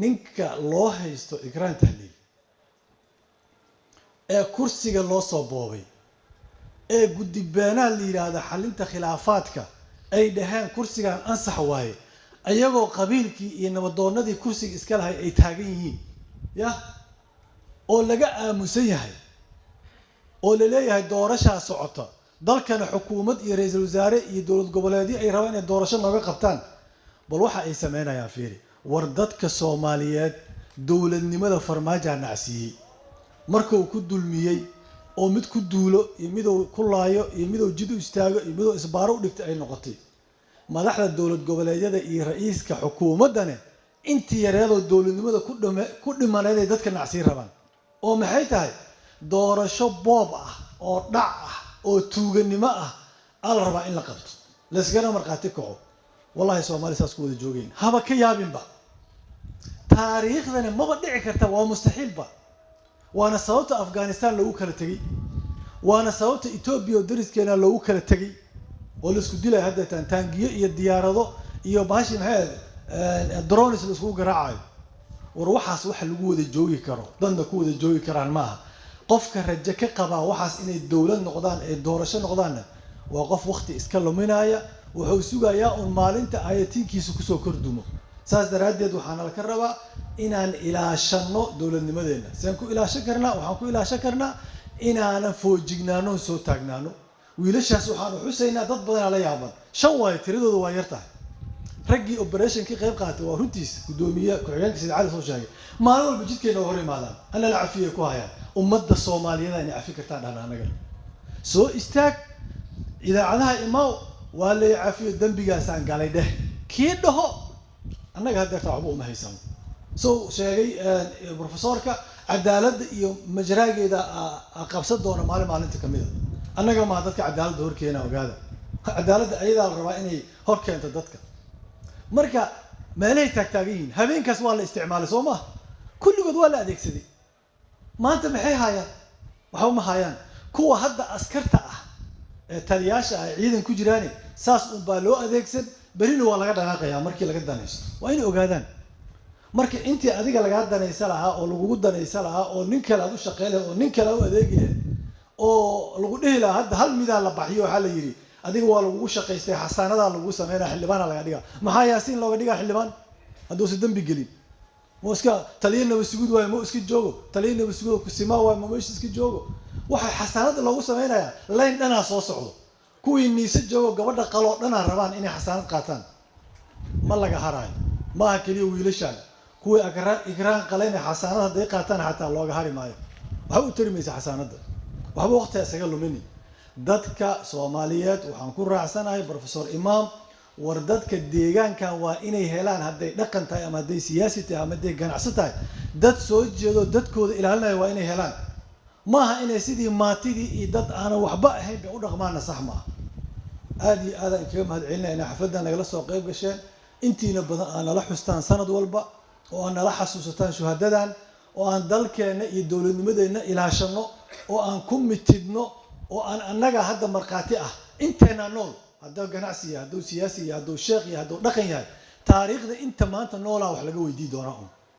ninka loo haysto ikraan tahliil ee kursiga loo soo boobay ee guddi beenaha la yiraahdo xalinta khilaafaadka ay dhahaan kursigan ansax waaye ayagoo qabiilkii iyo nabadoonnadii kursiga iska lahay ay taagan yihiin oo laga aamusan yahay oo la leeyahay doorashaa socota dalkana xukuumad iyo ra'iisul wasaare iyo dowlad goboleedyo ay rabaan inay doorasho nooga qabtaan bal waxa ay sameynayaan fiiri war dadka Soomaaliyeed dowladnimada farmaajo nacsiiyay markuu ku dulmiyay oo mid ku duulo iyo mid uu ku laayo iyo mid uu jid u istaago iyo mid uu isbaaro u dhigtay ay noqotay madaxda dowlad goboleedyada iyo ra'iiska xukuumadana intii yareedo dowladnimada ku dhimanayay dadka nacsiin rabaan oo maxay tahay doorasho boob ah oo dhac ah oo tuuganimo ah al raba in la qabto la iskana marqaati kaco wallahi Soomaali saas ku wada joogeen haba ka yaabinba taariikhdana ma dhici karta waa mustaxiil ba waana sababta Afghanistan lagu kala tagay waana sababta Ethiopia dariskeena lagu kala tagay oo la isku dilay hadda taangiyo iyo diyaarado iyo baashi maxay drones la isku garaacayo war waxaas waxa lagu wada joogi karo dadna ku wada joogi karaan maaha qofka rajo ka qaba waxaas inay dawlad noqdaan ee doorasho noqdaan waa qof waqti iska luminaya wuxuu sugayaa un maalinta ayatiinkiisa ku soo kordumo saas daraadeed waxaan la ka rabaa inaan ilaashano dawladnimadeena saan ku ilaashan karnaa waxaan ku ilaashan karnaa inaan foojignaano soo taagnaano wiilashaas waxaan xusaynaa dad badan la yaaban shan way tiradoodu waa yartahay ragii operation ki qayb qaatay waa runtiis gudoomiye ku-xigeenka Said Cali soo sheegay maalin walba jidkeena hor imaadaan ana la cafiye ku hayaan ummadda Soomaaliyeed ay cafi kartaan dhanaanaga soo istaag idaacadaha imaaw waa la cafiyo dambigaas aan galay dheh kii dhaho annaga hadda taabo uma haysan soo sheegay professorka cadaaladda iyo majraageeda qabsan doona maalinta kamid annaga ma dadka cadaaladda horkeena ogaada cadaaladda ayada la rabaa inay hor keento dadka marka meelay taagtaagiin habeenkaas waa la isticmaalay Sooma kulligood waa la adeegsaday maanta maxay hayaan waxa uma hayaan kuwa hadda askarta ah ee taliyaasha ay ciidan ku jiraan saas u baa loo adeegsan berina waa laga dhaqaaqayaa markii laga danaysto waa in ogaadaan marka intii adiga laga danaysa lahaa oo lagu danaysa lahaa oo nin kale u shaqeeyay oo nin kale u adeegay oo lagu dhihi lahaa hadda hal midaa la baxiyo waxa la yiri adiga waa lagu shaqeystay xasaanada lagu sameeyay xildhibaan laga dhigaa maxaa yaasiin looga dhigaa xildhibaan hadduu si dambi gelin mooska taliyana wasuud way moo iska joogo taliyana wasuud ku simaa way moo iska joogo waxa xasaanada lagu sameeynaya leen dhana soo socdo kuwii niisa joogo gabadha qalo dhana rabaan inay xasaanad qaataan ma laga haraay ma kaliya wiilashan kuwii igraan qalayna xasaanada haday qaataan hatta looga hari maayo waxa u tirimaysa xasaanada waxa waqti isaga lumini dadka Soomaaliyeed waxaan ku raacsanahay professor Imam war dadka deegaanka waa inay helaan haday dhaqan tahay ama haday siyaasi tahay ama haday ganacsi tahay dad soo jeedo dadkooda ilaalinaya waa inay helaan maaha inay sidii maatidii iyo dad aan waxba ahayn bay u dhaqmaan sax ma aadi aada ka mahadcelinayna xafladan nagala soo qayb gasheen intiina badan aan la xustaan sanad walba oo aan la xasuusataan shuhadadan oo aan dalkeena iyo dawladnimadeena ilaashano oo aan ku mitidno oo aan annaga hadda marqaati ah inteena nool haddii ganacsi haddii siyaasi haddii sheekh haddii dhaqan yahay taariikhda inta maanta noolaa wax laga weydiin doonaa